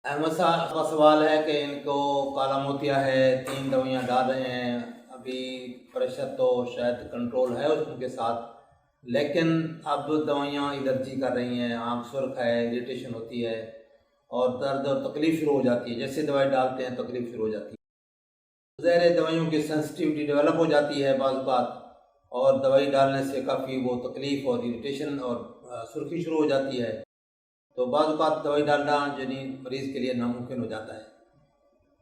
अहमद साहब का सवाल है कि इनको काला मोतिया है, 3 दवाइयाँ डाल रहे हैं, अभी प्रेशर तो शायद कंट्रोल है उनके साथ, लेकिन अब दवाइयाँ एलर्जी कर रही हैं, आँख सुर्ख है, इरिटेशन होती है और दर्द और तकलीफ़ शुरू हो जाती है। जैसे दवाई डालते हैं तकलीफ़ शुरू हो जाती है। ज़ाहिर दवाइयों की सेंसिटिविटी डेवलप हो जाती है बाज़ बात, और दवाई डालने से काफ़ी वो तकलीफ़ और इरिटेशन और सुर्खी शुरू हो जाती है, तो बाज़ औक़ात दवाई डालना यानी मरीज़ के लिए नामुमकिन हो जाता है।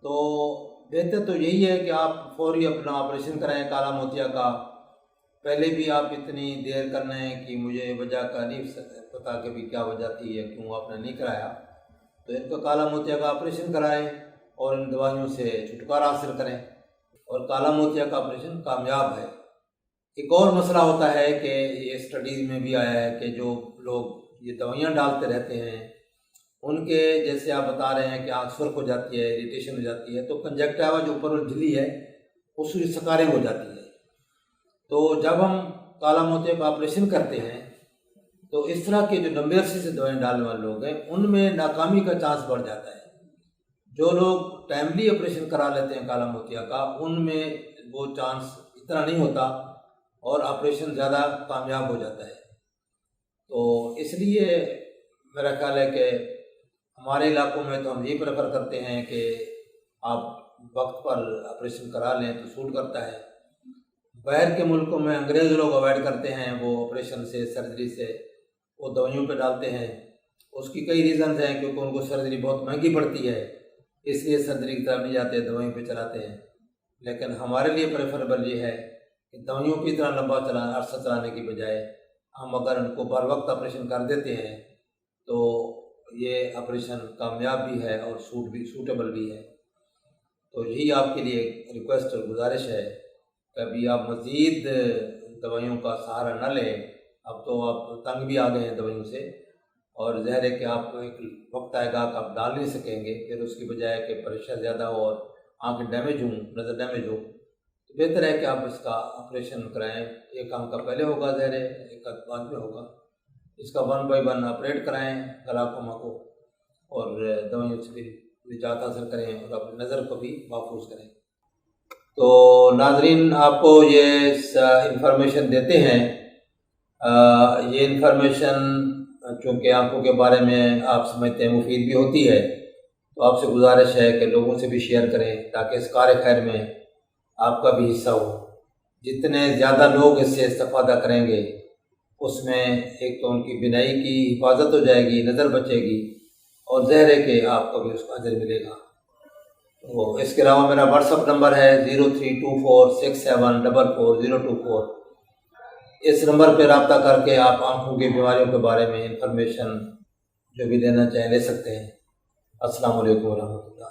तो बेहतर तो यही है कि आप फौरी अपना ऑपरेशन कराएं काला मोतिया का। पहले भी आप इतनी देर कर रहे हैं कि मुझे वजह का नहीं पता कि भी क्या वजह थी या क्यों आपने नहीं कराया, तो इनका काला मोतिया का ऑपरेशन कराएं और इन दवाइयों से छुटकारा हासिल करें, और काला मोतिया का ऑपरेशन कामयाब है। एक और मसला होता है कि ये स्टडीज़ में भी आया है कि जो लोग ये दवाइयाँ डालते रहते हैं उनके, जैसे आप बता रहे हैं कि आँख सुर्ख हो जाती है, इरिटेशन हो जाती है, तो कंजक्टिवा जो ऊपर वाली झिल्ली है उसकी स्कारिंग हो जाती है। तो जब हम काला मोतिया का ऑपरेशन करते हैं तो इस तरह के जो लंबे अरसे से दवाएँ डालने वाले लोग हैं उनमें नाकामी का चांस बढ़ जाता है। जो लोग टाइमली ऑपरेशन करा लेते हैं काला मोतिया का, उनमें वो चांस इतना नहीं होता और ऑपरेशन ज़्यादा कामयाब हो जाता है। तो इसलिए मेरा ख्याल है कि हमारे इलाकों में तो हम ये प्रेफर करते हैं कि आप वक्त पर ऑपरेशन करा लें तो सूट करता है। बाहर के मुल्कों में अंग्रेज़ लोग अवॉइड करते हैं वो ऑपरेशन से, सर्जरी से, वो दवाइयों पे डालते हैं। उसकी कई रीज़न्स हैं, क्योंकि उनको सर्जरी बहुत महंगी पड़ती है, इसलिए सर्जरी की तरफ नहीं जाते, दवाइयों पे चलाते हैं। लेकिन हमारे लिए प्रेफरेबल ये है कि दवाइयों की तरह लंबा अरसा चलाने की बजाय हम अगर उनको बर वक्त ऑपरेशन कर देते हैं तो ये ऑपरेशन कामयाब भी है और सूटेबल भी है। तो यही आपके लिए रिक्वेस्ट और गुजारिश है कि अभी आप मज़ीद दवाइयों का सहारा न लें। अब तो आप तंग भी आ गए हैं दवाइयों से, और ज़ाहिर है कि आपको एक वक्त आएगा कि आप डाल नहीं सकेंगे, फिर उसकी बजाय कि प्रेशर ज़्यादा हो और आँखें डैमेज हों, नज़र डैमेज हो, तो बेहतर है कि आप इसका ऑपरेशन कराएं। एक आँख का पहले होगा ज़ाहिर है, एक आँख बाद में होगा। इसका 1 बाय 1 ऑपरेट कराएं ग्लाकोमा को, और दवाइयों से भी निजात हासिल करें और अपनी नज़र को भी महफूज करें। तो नाज़रीन, आपको ये इंफॉर्मेशन देते हैं। ये इंफॉर्मेशन चूँकि आँखों के बारे में आप समझते हैं मुफीद भी होती है, तो आपसे गुजारिश है कि लोगों से भी शेयर करें ताकि इस कार खैर में आपका भी हिस्सा हो। जितने ज़्यादा लोग इससे इस्तेफादा करेंगे उसमें एक तो उनकी बिनाई की हिफाजत हो जाएगी, नज़र बचेगी, और ज़ाहिर है कि आपको भी उसका अजर मिलेगा। तो इसके अलावा मेरा व्हाट्सअप नंबर है 032467444024। इस नंबर पर रब्ता करके आप आँखों की बीमारियों के बारे में इंफॉर्मेशन जो भी लेना चाहें ले सकते हैं। अस्सलाम वालेकुम व रहमतुल्लाह।